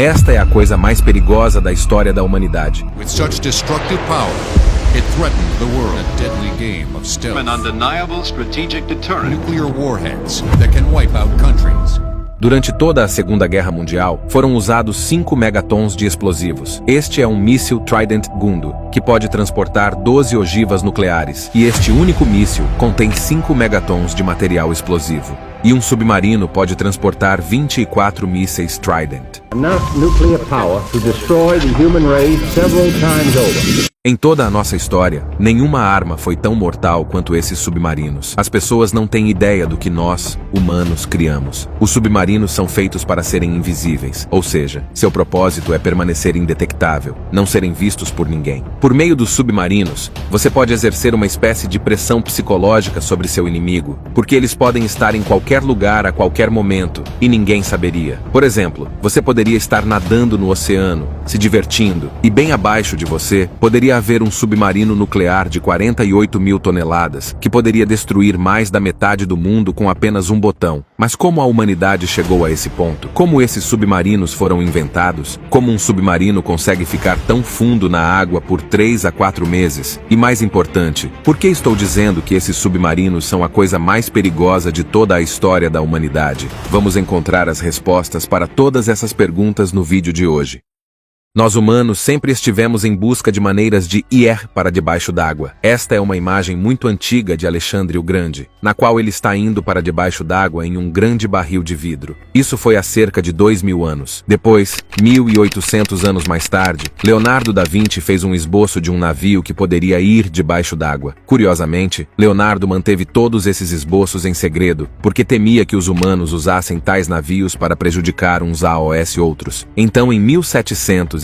Esta é a coisa mais perigosa da história da humanidade. With such destructive power, it threatened the world. A deadly game of stealth. An undeniable strategic deterrent. Nuclear warheads that can wipe out countries. Durante toda a Segunda Guerra Mundial, foram usados 5 megatons de explosivos. Este é um míssil Trident Gundo, que pode transportar 12 ogivas nucleares, e este único míssil contém 5 megatons de material explosivo. E um submarino pode transportar 24 mísseis Trident. Enough nuclear power to destroy the human race several times over. Em toda a nossa história, nenhuma arma foi tão mortal quanto esses submarinos. As pessoas não têm ideia do que nós, humanos, criamos. Os submarinos são feitos para serem invisíveis, ou seja, seu propósito é permanecer indetectável, não serem vistos por ninguém. Por meio dos submarinos, você pode exercer uma espécie de pressão psicológica sobre seu inimigo, porque eles podem estar em qualquer lugar a qualquer momento, e ninguém saberia. Por exemplo, você poderia estar nadando no oceano, se divertindo, e bem abaixo de você, poderia haver um submarino nuclear de 48 mil toneladas, que poderia destruir mais da metade do mundo com apenas um botão. Mas como a humanidade chegou a esse ponto? Como esses submarinos foram inventados? Como um submarino consegue ficar tão fundo na água por 3 a 4 meses? E mais importante, por que estou dizendo que esses submarinos são a coisa mais perigosa de toda a história da humanidade? Vamos encontrar as respostas para todas essas perguntas no vídeo de hoje. Nós humanos sempre estivemos em busca de maneiras de ir para debaixo d'água. Esta é uma imagem muito antiga de Alexandre o Grande, na qual ele está indo para debaixo d'água em um grande barril de vidro. Isso foi há cerca de 2000 anos. Depois, 1800 anos mais tarde, Leonardo da Vinci fez um esboço de um navio que poderia ir debaixo d'água. Curiosamente, Leonardo manteve todos esses esboços em segredo, porque temia que os humanos usassem tais navios para prejudicar uns aos outros. Então, em 1775,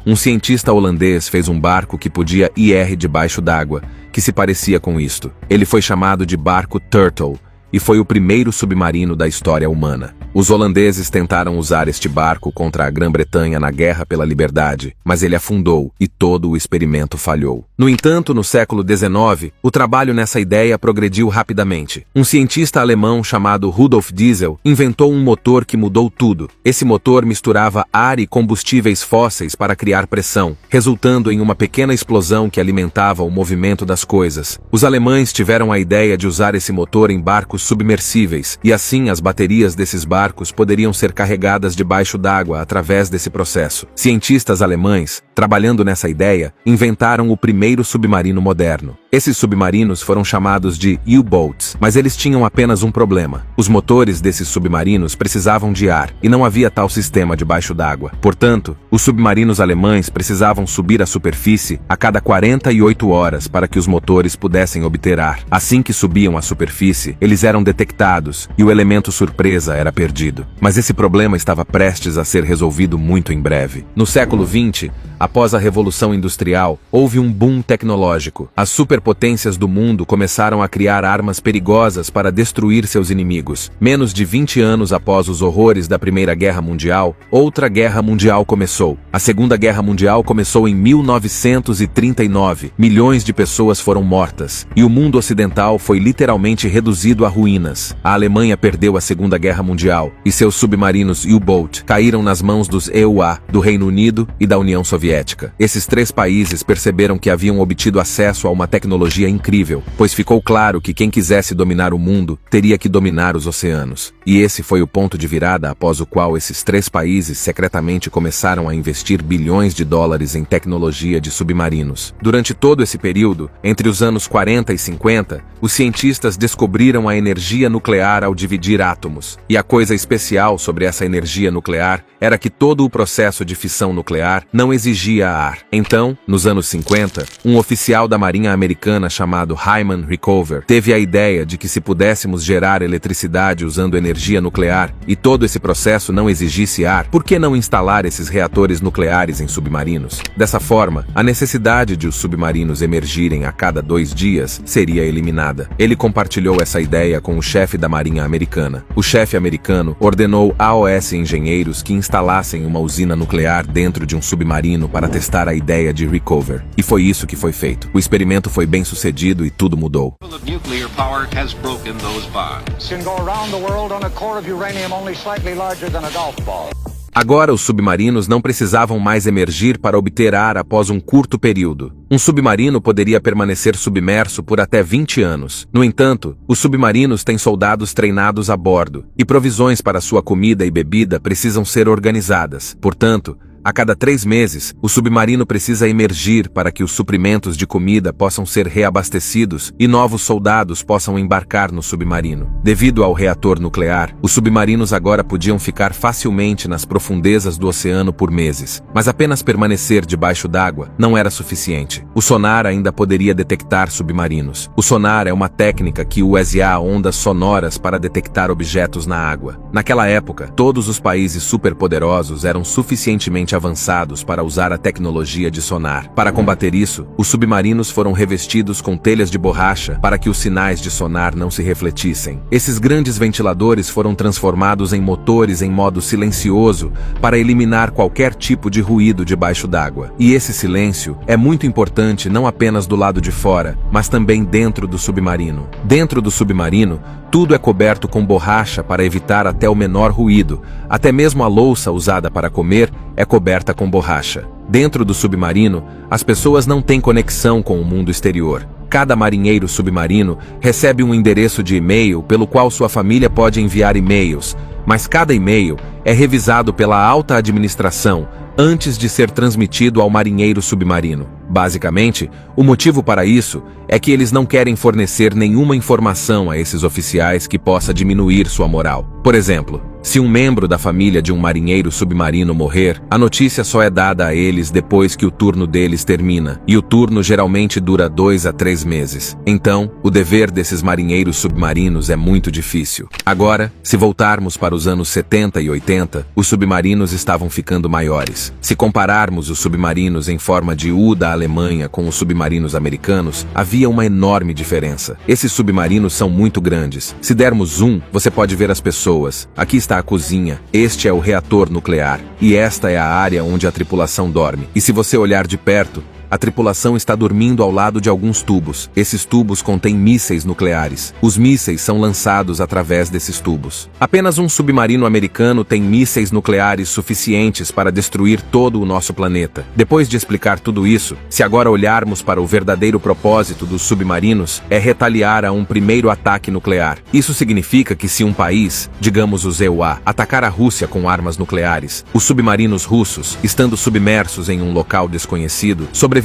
um cientista holandês fez um barco que podia ir debaixo d'água, que se parecia com isto. Ele foi chamado de barco Turtle, e foi o primeiro submarino da história humana. Os holandeses tentaram usar este barco contra a Grã-Bretanha na Guerra pela Liberdade, mas ele afundou e todo o experimento falhou. No entanto, no século XIX, o trabalho nessa ideia progrediu rapidamente. Um cientista alemão chamado Rudolf Diesel inventou um motor que mudou tudo. Esse motor misturava ar e combustíveis fósseis para criar pressão, resultando em uma pequena explosão que alimentava o movimento das coisas. Os alemães tiveram a ideia de usar esse motor em barcos submersíveis, e assim as baterias desses barcos poderiam ser carregadas debaixo d'água através desse processo. Cientistas alemães, trabalhando nessa ideia, inventaram o primeiro submarino moderno. Esses submarinos foram chamados de U-boats, mas eles tinham apenas um problema. Os motores desses submarinos precisavam de ar, e não havia tal sistema debaixo d'água. Portanto, os submarinos alemães precisavam subir à superfície a cada 48 horas para que os motores pudessem obter ar. Assim que subiam à superfície, eles eram detectados, e o elemento surpresa era perdido. Mas esse problema estava prestes a ser resolvido muito em breve. No século XX, após a Revolução Industrial, houve um boom tecnológico. As superpotências do mundo começaram a criar armas perigosas para destruir seus inimigos. Menos de 20 anos após os horrores da Primeira Guerra Mundial, outra guerra mundial começou. A Segunda Guerra Mundial começou em 1939. Milhões de pessoas foram mortas, e o mundo ocidental foi literalmente reduzido a ruínas. A Alemanha perdeu a Segunda Guerra Mundial, e seus submarinos U-boat caíram nas mãos dos EUA, do Reino Unido e da União Soviética. Esses 3 países perceberam que haviam obtido acesso a uma tecnologia incrível, pois ficou claro que quem quisesse dominar o mundo teria que dominar os oceanos. E esse foi o ponto de virada após o qual esses 3 países secretamente começaram a investir bilhões de dólares em tecnologia de submarinos. Durante todo esse período, entre os anos 40 e 50, os cientistas descobriram a energia nuclear ao dividir átomos. E a coisa especial sobre essa energia nuclear era que todo o processo de fissão nuclear não exigia ar. Então, nos anos 50, um oficial da Marinha Americana chamado Hyman Rickover teve a ideia de que se pudéssemos gerar eletricidade usando energia nuclear e todo esse processo não exigisse ar, por que não instalar esses reatores nucleares em submarinos? Dessa forma, a necessidade de os submarinos emergirem a cada 2 dias seria eliminada. Ele compartilhou essa ideia com o chefe da Marinha Americana. O chefe americano ordenou AOS engenheiros que instalassem uma usina nuclear dentro de um submarino para testar a ideia de Rickover. E foi isso que foi feito. O experimento foi bem sucedido e tudo mudou. Nuclear power has broken those bonds. Can go around the world on a core of uranium only slightly larger than a golf ball. Agora os submarinos não precisavam mais emergir para obter ar após um curto período. Um submarino poderia permanecer submerso por até 20 anos. No entanto, os submarinos têm soldados treinados a bordo, e provisões para sua comida e bebida precisam ser organizadas. Portanto, a cada 3 meses, o submarino precisa emergir para que os suprimentos de comida possam ser reabastecidos e novos soldados possam embarcar no submarino. Devido ao reator nuclear, os submarinos agora podiam ficar facilmente nas profundezas do oceano por meses, mas apenas permanecer debaixo d'água não era suficiente. O sonar ainda poderia detectar submarinos. O sonar é uma técnica que usa ondas sonoras para detectar objetos na água. Naquela época, todos os países superpoderosos eram suficientemente avançados para usar a tecnologia de sonar. Para combater isso, os submarinos foram revestidos com telhas de borracha para que os sinais de sonar não se refletissem. Esses grandes ventiladores foram transformados em motores em modo silencioso para eliminar qualquer tipo de ruído debaixo d'água. E esse silêncio é muito importante não apenas do lado de fora, mas também dentro do submarino. Dentro do submarino, tudo é coberto com borracha para evitar até o menor ruído. Até mesmo a louça usada para comer é coberta com borracha. Dentro do submarino, as pessoas não têm conexão com o mundo exterior. Cada marinheiro submarino recebe um endereço de e-mail pelo qual sua família pode enviar e-mails, mas cada e-mail é revisado pela alta administração antes de ser transmitido ao marinheiro submarino. Basicamente, o motivo para isso é que eles não querem fornecer nenhuma informação a esses oficiais que possa diminuir sua moral. Por exemplo, se um membro da família de um marinheiro submarino morrer, a notícia só é dada a eles depois que o turno deles termina, e o turno geralmente dura 2 a 3 meses. Então, o dever desses marinheiros submarinos é muito difícil. Agora, se voltarmos para os anos 70 e 80, os submarinos estavam ficando maiores. Se compararmos os submarinos em forma de U da Alemanha com os submarinos americanos, havia uma enorme diferença. Esses submarinos são muito grandes. Se dermos zoom, você pode ver as pessoas. Aqui está a cozinha, este é o reator nuclear, e esta é a área onde a tripulação dorme. E se você olhar de perto, a tripulação está dormindo ao lado de alguns tubos. Esses tubos contêm mísseis nucleares. Os mísseis são lançados através desses tubos. Apenas um submarino americano tem mísseis nucleares suficientes para destruir todo o nosso planeta. Depois de explicar tudo isso, se agora olharmos para o verdadeiro propósito dos submarinos, é retaliar a um primeiro ataque nuclear. Isso significa que se um país, digamos os EUA, atacar a Rússia com armas nucleares, os submarinos russos, estando submersos em um local desconhecido, sobreviveriam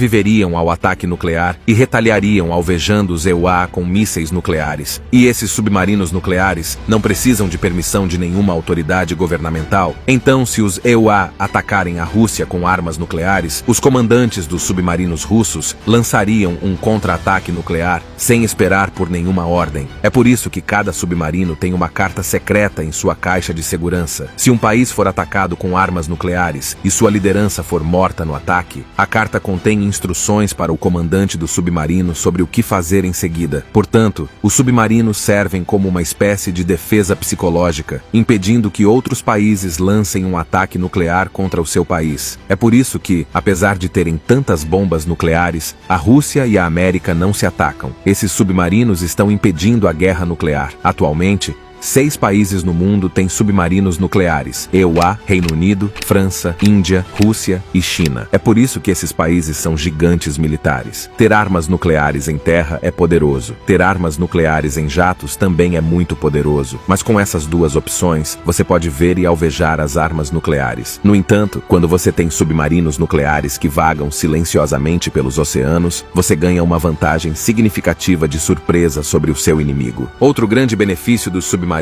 ao ataque nuclear e retaliariam alvejando os EUA com mísseis nucleares. E esses submarinos nucleares não precisam de permissão de nenhuma autoridade governamental. Então, se os EUA atacarem a Rússia com armas nucleares, os comandantes dos submarinos russos lançariam um contra-ataque nuclear sem esperar por nenhuma ordem. É por isso que cada submarino tem uma carta secreta em sua caixa de segurança. Se um país for atacado com armas nucleares e sua liderança for morta no ataque, a carta contém instruções para o comandante do submarino sobre o que fazer em seguida. Portanto, os submarinos servem como uma espécie de defesa psicológica, impedindo que outros países lancem um ataque nuclear contra o seu país. É por isso que, apesar de terem tantas bombas nucleares, a Rússia e a América não se atacam. Esses submarinos estão impedindo a guerra nuclear. Atualmente, 6 países no mundo têm submarinos nucleares: EUA, Reino Unido, França, Índia, Rússia e China. É por isso que esses países são gigantes militares. Ter armas nucleares em terra é poderoso. Ter armas nucleares em jatos também é muito poderoso. Mas com essas duas opções, você pode ver e alvejar as armas nucleares. No entanto, quando você tem submarinos nucleares que vagam silenciosamente pelos oceanos, você ganha uma vantagem significativa de surpresa sobre o seu inimigo. Outro grande benefício dos submarinos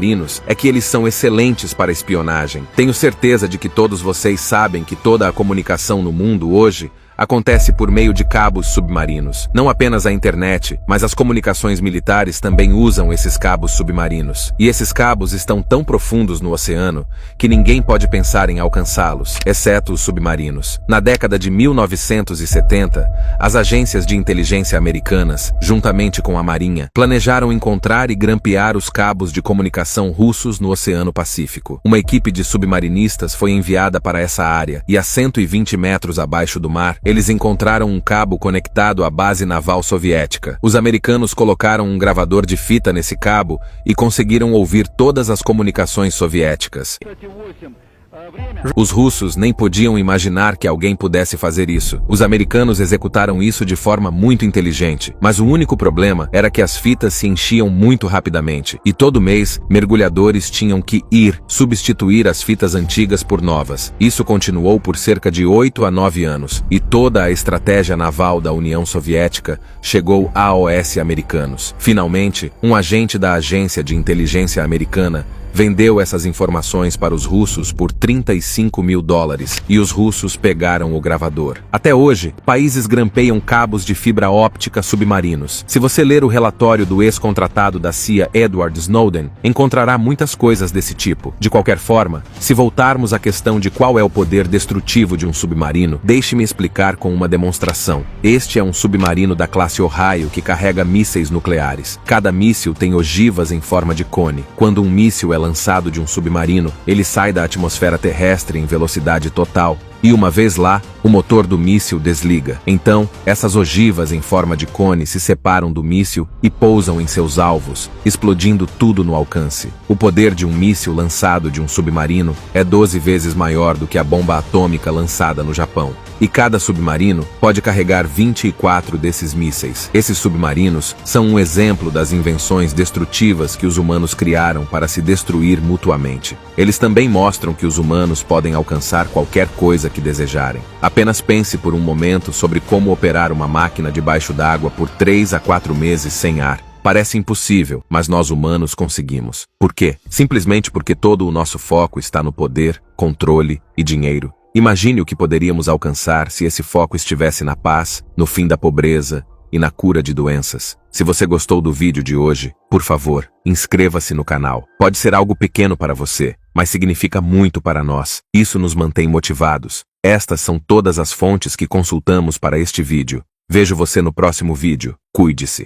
é que eles são excelentes para espionagem. Tenho certeza de que todos vocês sabem que toda a comunicação no mundo hoje acontece por meio de cabos submarinos. Não apenas a internet, mas as comunicações militares também usam esses cabos submarinos. E esses cabos estão tão profundos no oceano que ninguém pode pensar em alcançá-los, exceto os submarinos. Na década de 1970, as agências de inteligência americanas, juntamente com a Marinha, planejaram encontrar e grampear os cabos de comunicação russos no Oceano Pacífico. Uma equipe de submarinistas foi enviada para essa área e a 120 metros abaixo do mar, eles encontraram um cabo conectado à base naval soviética. Os americanos colocaram um gravador de fita nesse cabo e conseguiram ouvir todas as comunicações soviéticas. Os russos nem podiam imaginar que alguém pudesse fazer isso. Os americanos executaram isso de forma muito inteligente, mas o único problema era que as fitas se enchiam muito rapidamente, e todo mês, mergulhadores tinham que ir substituir as fitas antigas por novas. Isso continuou por cerca de 8 a 9 anos, e toda a estratégia naval da União Soviética chegou a AOS americanos. Finalmente, um agente da Agência de Inteligência Americana vendeu essas informações para os russos por $35 mil, e os russos pegaram o gravador. Até hoje, países grampeiam cabos de fibra óptica submarinos. Se você ler o relatório do ex-contratado da CIA Edward Snowden, encontrará muitas coisas desse tipo. De qualquer forma, se voltarmos à questão de qual é o poder destrutivo de um submarino, deixe-me explicar com uma demonstração. Este é um submarino da classe Ohio que carrega mísseis nucleares. Cada míssil tem ogivas em forma de cone. Quando um míssil é lançado de um submarino, ele sai da atmosfera terrestre em velocidade total, e uma vez lá, o motor do míssil desliga. Então, essas ogivas em forma de cone se separam do míssil e pousam em seus alvos, explodindo tudo no alcance. O poder de um míssil lançado de um submarino é 12 vezes maior do que a bomba atômica lançada no Japão. E cada submarino pode carregar 24 desses mísseis. Esses submarinos são um exemplo das invenções destrutivas que os humanos criaram para se destruir mutuamente. Eles também mostram que os humanos podem alcançar qualquer coisa que desejarem. Apenas pense por um momento sobre como operar uma máquina debaixo d'água por 3 a 4 meses sem ar. Parece impossível, mas nós humanos conseguimos. Por quê? Simplesmente porque todo o nosso foco está no poder, controle e dinheiro. Imagine o que poderíamos alcançar se esse foco estivesse na paz, no fim da pobreza e na cura de doenças. Se você gostou do vídeo de hoje, por favor, inscreva-se no canal. Pode ser algo pequeno para você, mas significa muito para nós. Isso nos mantém motivados. Estas são todas as fontes que consultamos para este vídeo. Vejo você no próximo vídeo. Cuide-se.